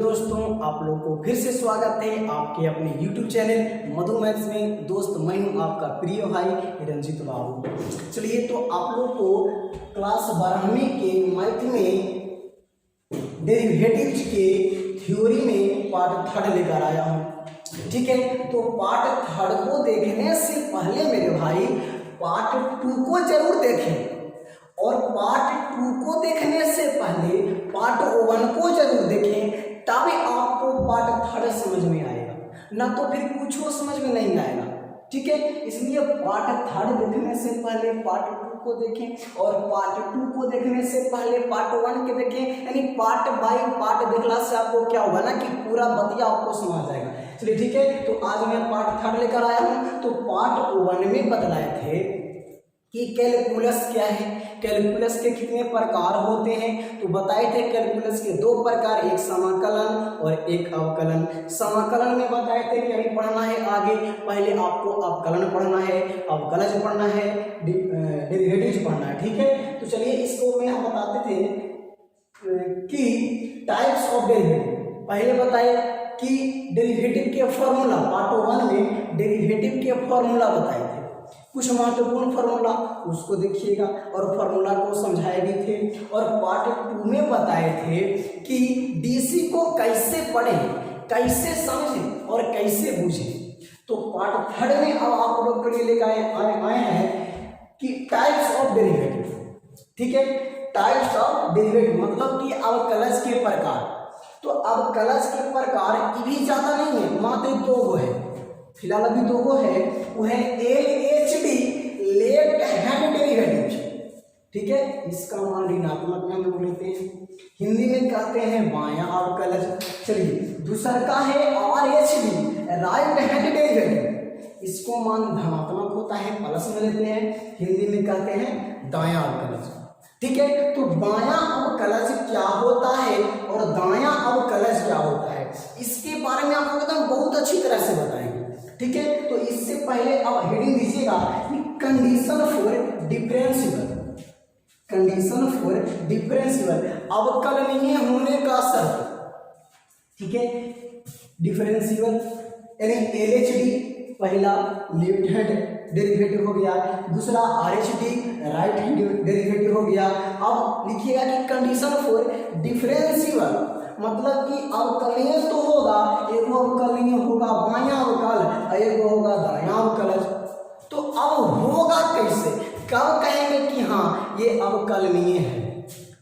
दोस्तों, आप लोगों को फिर से स्वागत है आपके अपने YouTube चैनल मधु मैथ्स में। दोस्त मैं हूं आपका प्रिय भाई रंजित बाबू। चलिए तो आप लोग को क्लास 12वीं के मैथ में डेरिवेटिव्स के थ्योरी में पार्ट थर्ड लेकर आया हूं। ठीक है, तो पार्ट थर्ड को देखने से पहले मेरे भाई पार्ट 2 को जरूर देखें, और पार्ट 2 को देखने से पहले पार्ट 1 को जरूर देखें, तभी आपको पार्ट थर्ड समझ में आएगा, ना तो फिर कुछ वो समझ में नहीं आएगा। ठीक है, इसलिए पार्ट थर्ड देखने से पहले पार्ट 2 को देखें, और पार्ट 2 को देखने से पहले पार्ट 1 के देखें। यानी पार्ट बाय पार्ट देखने से आपको क्या होगा ना कि पूरा बतिया आपको समझ जाएगा। चलिए ठीक है, तो आज मैं पार्ट थर्ड लेकर आया हूँ। तो पार्ट 1 में बतलाए थे कि कैलकुलस क्या है, कैलकुलस के कितने प्रकार होते हैं। तो बताए थे कैलकुलस के 2 प्रकार, एक समाकलन और एक अवकलन। समाकलन में बताए थे कि अभी पढ़ना है आगे, पहले आपको अवकलन पढ़ना है, अवकलज पढ़ना है, डेरिवेटिव्स पढ़ना है। ठीक है, तो चलिए इसको मैं बताते थे कि टाइप्स ऑफ डेरिवेटिव। पहले बताए कि डेरिवेटिव के फॉर्मूला, पार्ट 1 में डेरिवेटिव के फॉर्मूला बताए थे, कुछ महत्वपूर्ण फार्मूला उसको देखिएगा और फार्मूला को समझाए भी थे। और पार्ट 2 में बताए थे कि डीसी को कैसे पढ़ें, कैसे समझें और कैसे बूझें। तो पार्ट थर्ड में अब आप लोग के लिए लेकर आए हैं कि टाइप्स ऑफ डेरिवेटिव। ठीक है, टाइप्स ऑफ डेरिवेटिव मतलब कि अवकलज के प्रकार। तो अवकलज के प्रकार ये भी ज्यादा नहीं है, मात्र 2 गो है, फिलहाल अभी 2 गो है। वो है LHD, लेफ्ट हैंड डेरिवेटिव। ठीक है, इसका मान ऋणात्मक में हम लोग लेते हैं, हिंदी में कहते हैं बायां अवकलज। चलिए दूसरा का है RHD, राइट हैंड डेरिवेटिव, इसको मान धनात्मक होता है, प्लस में लेते हैं, हिंदी में कहते हैं दायां अवकलज। ठीक है, तो बायां अवकलज क्या होता है और दायां अवकलज क्या होता है, इसके बारे में आपको एकदम बहुत अच्छी तरह से बताएंगे। ठीक है, तो इससे पहले आप हेडिंग दीजिएगा कि condition for differential, condition for differential अवकलनीय होने का शर्त। ठीक है, डिफरेंशियल यानी LHD पहला लेफ्ट हैंड डेरिवेटिव हो गया, दूसरा RHD राइट हैंड डेरिवेटिव हो गया। अब लिखिएगा कि कंडीशन फॉर डिफरेंशियल मतलब कि अवकलनीय तो होगा, एक अवकलनीय होगा बायां अवकल, एक होगा दायां अवकलज। तो अब होगा कैसे, कब कहेंगे कि हाँ ये अवकलनीय है।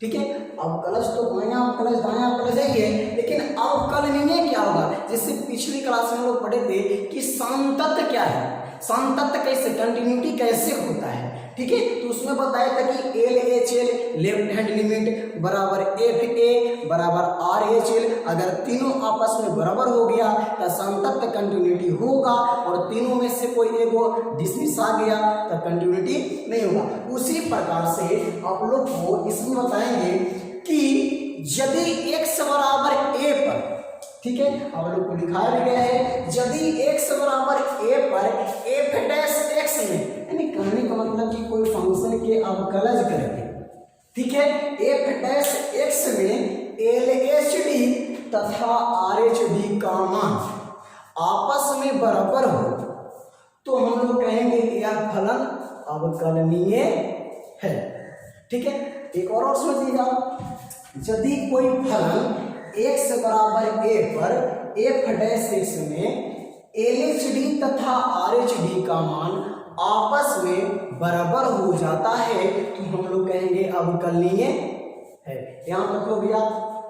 ठीक है, अवकलज तो बायां अवकलज दायां अवकलज है, लेकिन अवकलनीय क्या होगा। जैसे पिछली क्लास में हम लोग पढ़े थे कि सांतत्य क्या है, सांतत्य कैसे, कंटिन्यूटी कैसे होता है। ठीक है, तो उसमें बताया था कि LHL लेफ्ट हैंड लिमिट बराबर FA बराबर RHL, अगर तीनों आपस में बराबर हो गया तो सांतत्य कंटिन्यूटी होगा, और तीनों में से कोई एक डिसमिस आ गया तो कंटिन्यूटी नहीं होगा। उसी प्रकार से आप लोग को इसमें बताएंगे कि यदि x बराबर a पर, ठीक है, आप लोग को दिखाया भी गया है, यदि x बराबर a पर f डैश x में, यानी कहने का मतलब कि कोई फंक्शन के अवकलज करके, ठीक है, f डैश x में LHD तथा RHD का मान आपस में बराबर हो, तो हम लोग कहेंगे यह फलन अवकलनीय है। ठीक है, एक और समझिएगा, यदि कोई फलन x बराबर a पर f डैश x में LHD तथा RHD का मान आपस में बराबर हो जाता है, तो हम लोग कहेंगे अवकलनीय है। यहां तक हो गया,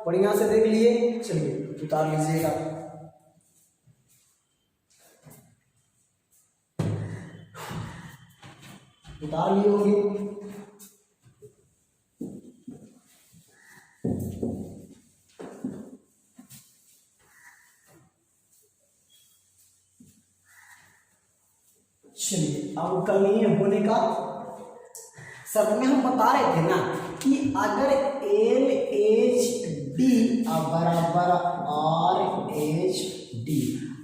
बढ़िया से देख लिए। चलिए उतार लीजिएगा। उतार लिए होंगे। चलिए अवकलनीय होने का शर्त में हम बता रहे थे ना कि अगर LHD बराबर RHD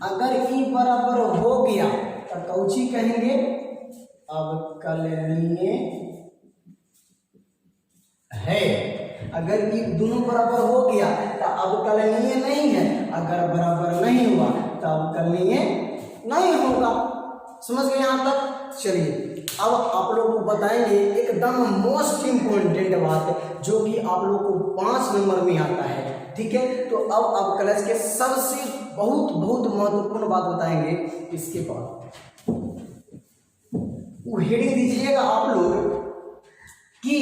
अगर ई बराबर हो गया तो कौची कहेंगे, अवकलनीय है। अगर ये दोनों बराबर हो गया तो अवकलनीय नहीं है, अगर बराबर नहीं हुआ तो अवकलनीय नहीं होगा। समझ गए यहाँ तक? चलिए अब आप लोगों को बताएंगे एकदम मोस्ट इम्पोर्टेंट बात जो कि आप लोगों को 5 नंबर में आता है। ठीक है, तो अब अवकलज के सबसे बहुत बहुत महत्वपूर्ण बात बताएंगे। इसके बाद वो हेडिंग दीजिएगा आप लोग कि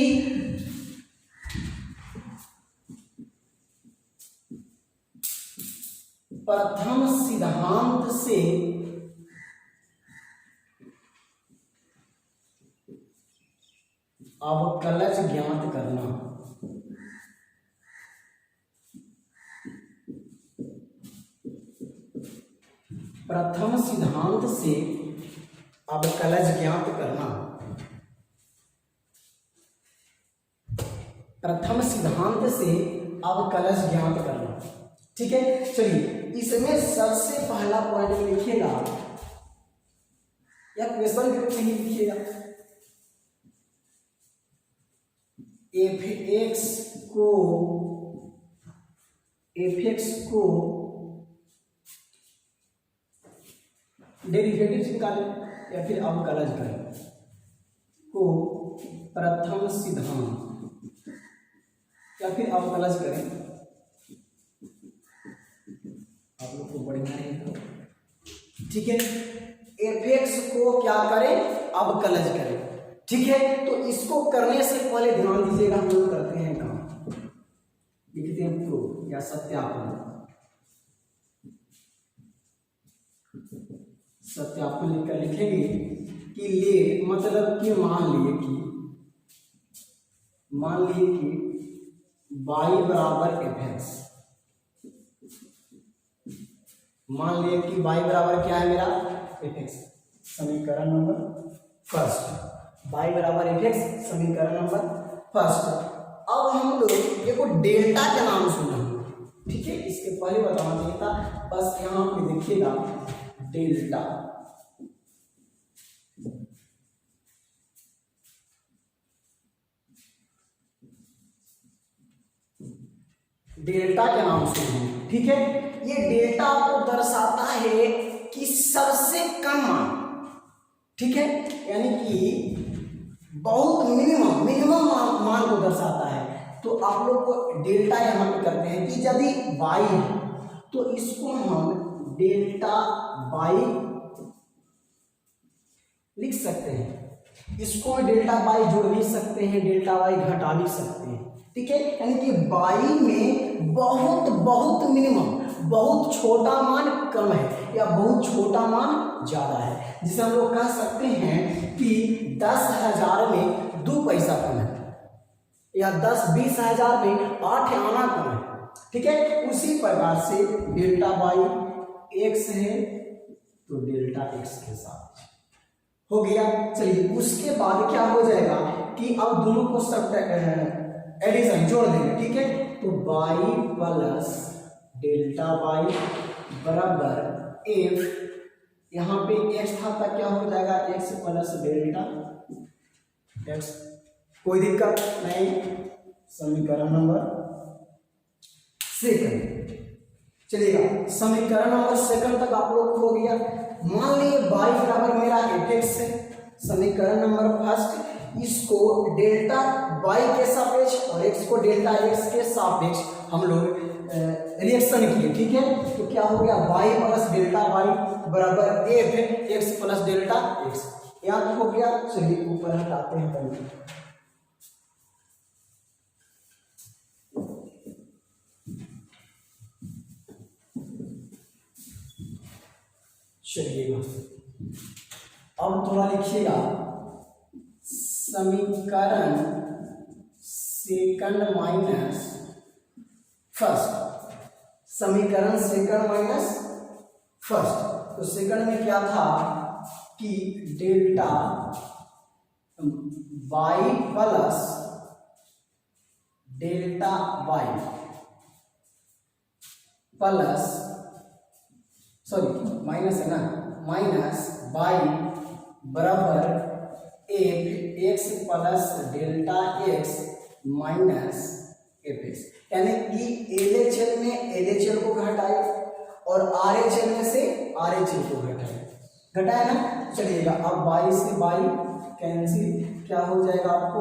प्रथम सिद्धांत से अवकलज ज्ञात करना। प्रथम सिद्धांत से अवकलज ज्ञात करना। प्रथम सिद्धांत से अवकलज ज्ञात करना। ठीक है, चलिए इसमें सबसे पहला पॉइंट लिखिएगा या क्वेश्चन के रूप में ही लिखिएगा, एफ को डेरिवेटिव निकालें या फिर अवकलज करें को प्रथम सिद्धांत या फिर अवकलज करें, आप लोग को बढ़िया रहेगा। ठीक है, एफ को क्या करें? अवकलज करें। ठीक है, तो इसको करने से पहले ध्यान दीजिएगा, हम लोग करते हैं काम, लिखते हैं प्रूफ या सत्यापन। सत्यापन लिखकर लिखेंगे कि ले मतलब कि मान लिए कि y बराबर fx, मान लिए कि y बराबर क्या है मेरा? fx। समीकरण नंबर फर्स्ट, y बराबर fx, समीकरण नंबर फर्स्ट। अब हम लोग देखो डेल्टा के नाम सुना, ठीक है, इसके पहले बताना चाहिए था, बस यहाँ पे देखिएगा डेल्टा। डेल्टा के नाम सुना, ठीक है, ये डेल्टा आपको दर्शाता है कि सबसे कम मान, ठीक है, यानी कि बहुत मिनिमम मान को दर्शाता है। तो आप लोग को डेल्टा यहाँ पे करते हैं कि यदि y है तो इसको हम डेल्टा y लिख सकते हैं, इसको डेल्टा y जोड़ भी सकते हैं, डेल्टा y घटा भी सकते हैं। ठीक है, यानी कि y में बहुत मिनिमम, बहुत छोटा मान कम है या बहुत छोटा मान ज्यादा है, जिसे हम लोग कह सकते हैं कि 10,000 में 2 पैसा कम है या 10-20 हजार में 8 आना कम है। ठीक है, उसी प्रकार से डेल्टा y x है तो डेल्टा x के साथ हो गया। चलिए उसके बाद क्या हो जाएगा कि अब दोनों को सब एडिशन जोड़ देंगे। ठीक है, तो y प्लस डेल्टा y बराबर f, यहाँ पे x था तक क्या हो जाएगा x प्लस डेल्टा x, कोई दिक्कत नहीं। समीकरण नंबर सेकंड, चलिएगा समीकरण नंबर सेकंड तक आप लोग को हो गया। मान लीजिए y बराबर मेरा fx है, समीकरण नंबर फर्स्ट, इसको डेल्टा y के सापेक्ष और x को डेल्टा x के सापेक्ष हम लोग रिएक्शन किए। ठीक है, तो क्या हो गया y प्लस डेल्टा y बराबर f x plus delta x, याद हो गया। चलिए ऊपर हटाते हैं पहले, चलिएगा अब थोड़ा लिखिएगा समीकरण सेकंड माइनस फर्स्ट, समीकरण सेकंड माइनस फर्स्ट। तो सेकंड में क्या था कि delta y plus delta y plus, sorry minus है ना, माइनस y बराबर f x plus delta x minus F x, यानी कि LHL में LHL को घटाए और RHL में से RHL को घटाए ना। चलिएगा अब y से y कैंसिल, क्या हो जाएगा आपको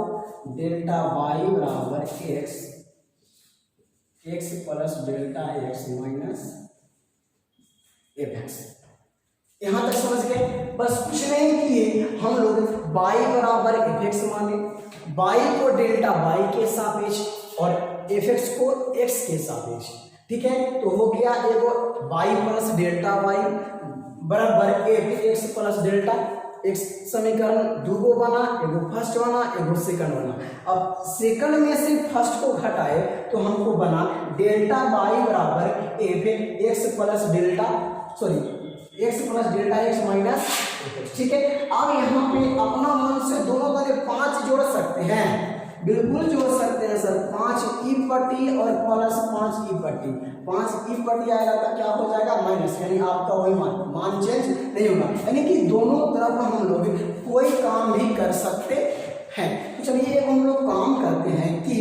डेल्टा y बराबर x plus delta x minus F x. यहां तक समझ गए? बस कुछ नहीं किए हम लोग y बराबर एफ एक्स माने, y को डेल्टा y के सापेक्ष और एफ एक्स को x के सापेक्ष। ठीक है, तो हो गया एगो y प्लस डेल्टा y बराबर F X plus delta x। समीकरण दूगो बना, एगो फर्स्ट बना एगो सेकंड बना। अब सेकंड में से फर्स्ट को घटाए तो हमको बना डेल्टा y बराबर F X plus delta x plus delta x minus. ठीक है, अब यहाँ पे अपना मन से दोनों तरफ 5 जोड़ सकते हैं, बिल्कुल जोड़ सकते हैं सर। 5 ई पट्टी और प्लस 5 ई पट्टी, 5 ई पट्टी आएगा तो क्या हो जाएगा माइनस, यानी आपका वही मान चेंज नहीं होगा, यानी कि दोनों तरफ हम लोग कोई काम भी कर सकते हैं। तो चलिए हम लोग काम करते हैं कि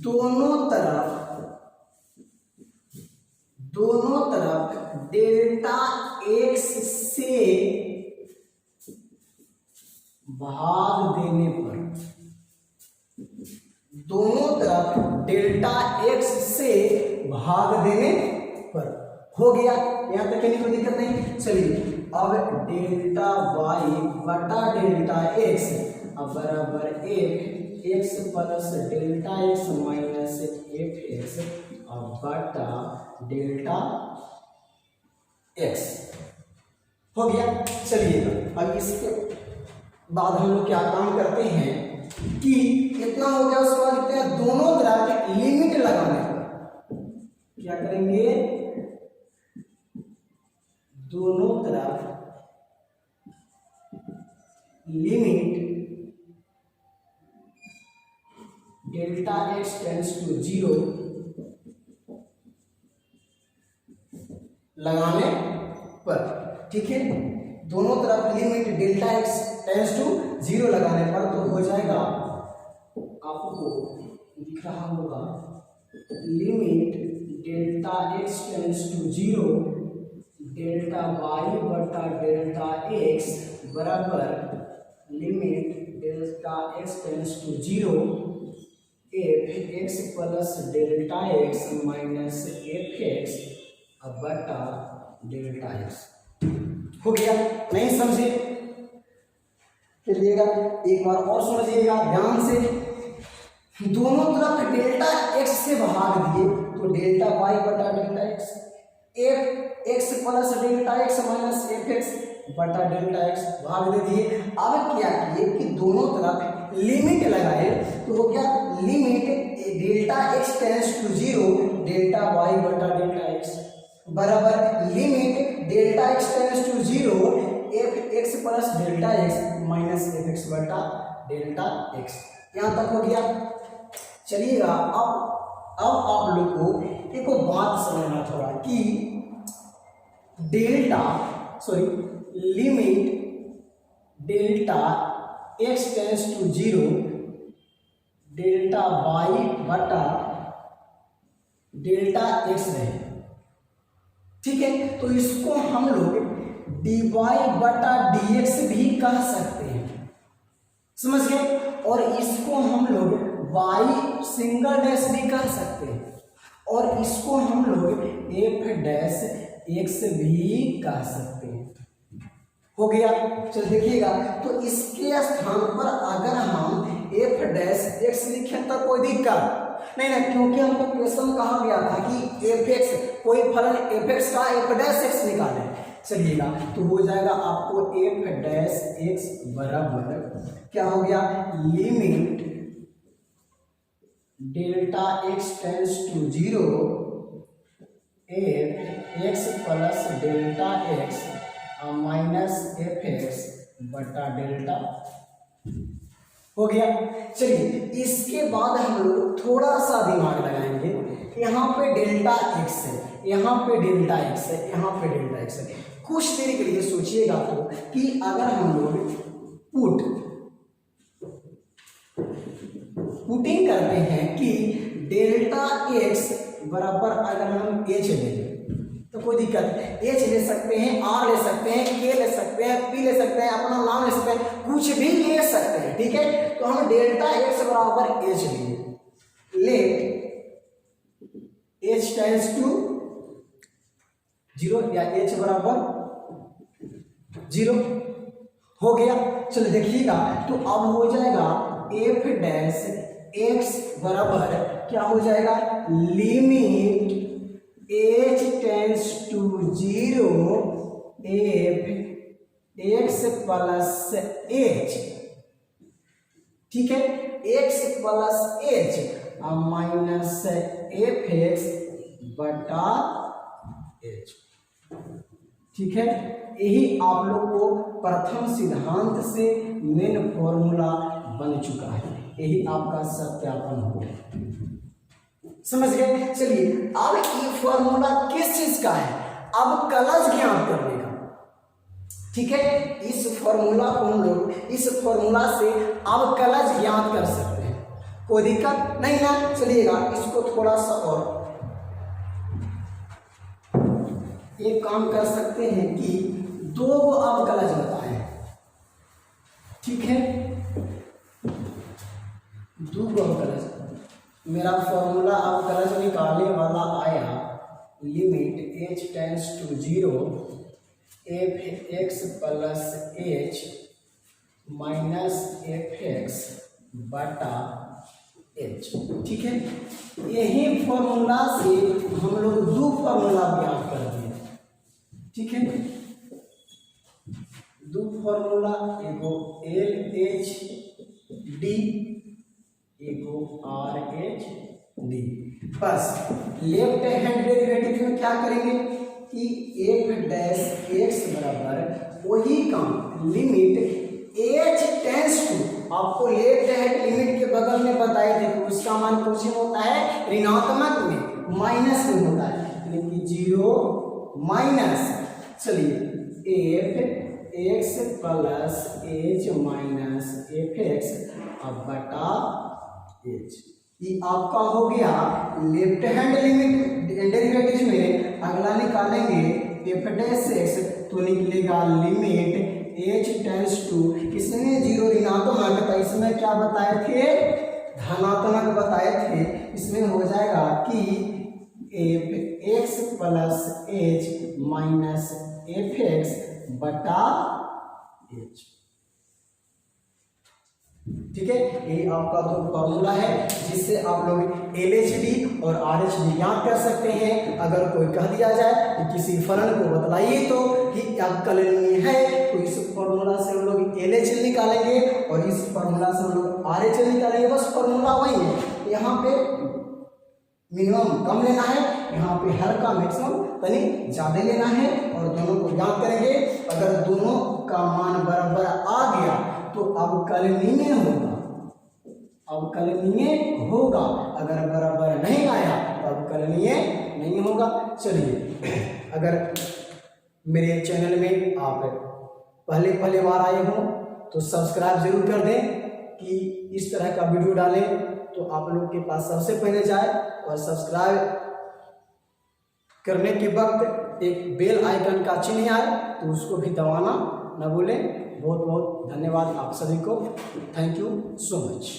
दोनों तरफ डेल्टा x से भाग देने पर, दोनों तरफ डेल्टा x से भाग देने पर हो गया। यहां तक कोई दिक्कत नहीं। चलिए अब डेल्टा y बटा डेल्टा x अब बराबर F X plus delta x minus F x अब बटा डेल्टा x हो गया। चलिए अब इसके बाद हम लोग क्या काम करते हैं कि इतना हो गया, उसके बाद लिखते हैं दोनों तरफ लिमिट लगाने पर क्या करेंगे, दोनों तरफ limit delta x tends to 0 लगाने पर। ठीक है, दोनों तरफ limit delta x tends to 0 लगाने पर तो हो जाएगा, आपको दिख रहा होगा limit delta x tends to 0 delta y बटा डेल्टा x बराबर limit delta x tends to 0 F X plus delta x minus F X बटा डेल्टा x हो गया। नहीं समझे? चलिएगा एक बार और समझिएगा ध्यान से। दोनों तरफ डेल्टा x से भाग दिए तो डेल्टा y बटा delta x, F X plus delta x minus F X बटा डेल्टा x भाग दे दिए। अब क्या किए कि दोनों तरफ लिमिट लगाए तो हो गया limit delta x tends to 0 delta y बटा डेल्टा x बराबर limit delta x tends to 0 F X plus delta x minus F X बटा डेल्टा x। यहाँ तक हो गया। चलिएगा अब आप लोग को एक बात समझना थोड़ा कि limit delta x tends to 0 delta y बटा डेल्टा x रहे। ठीक है, तो इसको हम लोग dy बटा dx भी कह सकते हैं, समझ गए? और इसको हम लोग y सिंगल डैश भी कह सकते हैं और इसको हम लोग f डैश x भी कह सकते हैं। हो गया। चल देखिएगा, तो इसके स्थान पर अगर हम f डैश x लिखें तो कोई दिक्कत नहीं ना, क्योंकि हमको क्वेश्चन कहा गया था कि एफ एक्स कोई फलन एफ एक्स का एफ डैश एक्स निकाले। चलिएगा तो हो जाएगा आपको एफ डैश एक्स बराबर क्या हो गया limit delta X tends to 0 F X plus delta X minus F X बटा डेल्टा हो गया। चलिए इसके बाद हम लोग थोड़ा सा दिमाग लगाएंगे। यहाँ पे डेल्टा x है, यहाँ पे डेल्टा x है, यहाँ पे डेल्टा x है। कुछ देर के लिए सोचिएगा तो कि अगर हम लोग पुट पुटिंग करते हैं कि डेल्टा एक्स बराबर अगर हम एच ले लें तो कोई दिक्कत नहीं, एच ले सकते हैं, आर ले सकते हैं, के ले सकते हैं, पी ले सकते हैं, अपना नाम ले सकते हैं, कुछ भी ले सकते हैं, ठीक है। तो हम डेल्टा एक्स बराबर एच लिए, लेट एच टेंड्स टू 0 या एच बराबर 0 हो गया। चलो देखिएगा, तो अब हो जाएगा एफ डैश एक्स बराबर क्या हो जाएगा, limit H tends to 0 F X plus H, ठीक है, X plus H minus F X बटा एच, ठीक है। यही आप लोग को प्रथम सिद्धांत से मेन फॉर्मूला बन चुका है, यही आपका सत्यापन होगा, समझ गए। चलिए अब ये फॉर्मूला किस चीज का है, अब कलश ज्ञात करने का, ठीक है। इस फॉर्मूला को हम लोग, इस फॉर्मूला से अब कलश ज्ञात कर सकते हैं, कोई दिक्कत नहीं ना। चलिएगा इसको थोड़ा सा और एक काम कर सकते हैं कि 2 अब कलश बताएं, ठीक है, 2 कलश। मेरा फॉर्मूला अब कलश निकालने वाला आया, limit H tends to 0 F X plus H minus F X बटा एच, ठीक है। यही फॉर्मूला से हम लोग 2 फॉर्मूला ज्ञात कर दिए, ठीक है। 2 फॉर्मूला, एगो एल एच डी, एगो आर एच डी। बस लेफ्ट हैंड डेरिवेटिव में क्या करेंगे कि एफ डैश एक्स बराबर वही काम, लिमिट एच टेंड्स टू, आपको लेफ्ट हैंड लिमिट के बगल में बताए थे कि उसका मान कुछ होता है ऋणात्मक में, माइनस में होता है, यानी कि 0 माइनस, चलिए F X plus H minus F x अब बटा एच, ये आपका हो गया लेफ्ट हैंड लिमिट डेरिवेटिव में। अगला निकालेंगे एफ डैश एक्स, तो निकलेगा लिमिट एच टेंड्स टू, इसमें 0 ऋणात्मक था, इसमें क्या बताए थे, धनात्मक बताए थे, इसमें हो जाएगा कि F X plus H minus F X बटा एच, ठीक है। ये आपका तो फॉर्मूला है जिससे आप लोग LHD और RHD ज्ञात कर सकते हैं। अगर कोई कह दिया जाए कि किसी फलन को बतलाइए तो कि अवकलनीय है, तो इस फॉर्मूला से हम लोग LHD निकालेंगे और इस फॉर्मूला से हम लोग RHD निकालेंगे, बस फॉर्मूला वही है। यहाँ पे मिनिमम कम लेना है, यहाँ पे हर का मैक्सिमम तनी ज्यादा लेना है और दोनों को ज्ञात करेंगे। अगर दोनों का मान बराबर आ गया तो अवकलनीय होगा, अवकलनीय होगा, अगर बराबर नहीं आया तो अवकलनीय नहीं होगा। चलिए, अगर मेरे चैनल में आप पहले बार आए हो तो सब्सक्राइब जरूर कर दें कि इस तरह का वीडियो डालें तो आप लोग के पास सबसे पहले जाए, और सब्सक्राइब करने के वक्त एक बेल आइकन का चिन्ह आए तो उसको भी दबाना न भूलें। बहुत बहुत धन्यवाद आप सभी को, थैंक यू सो मच।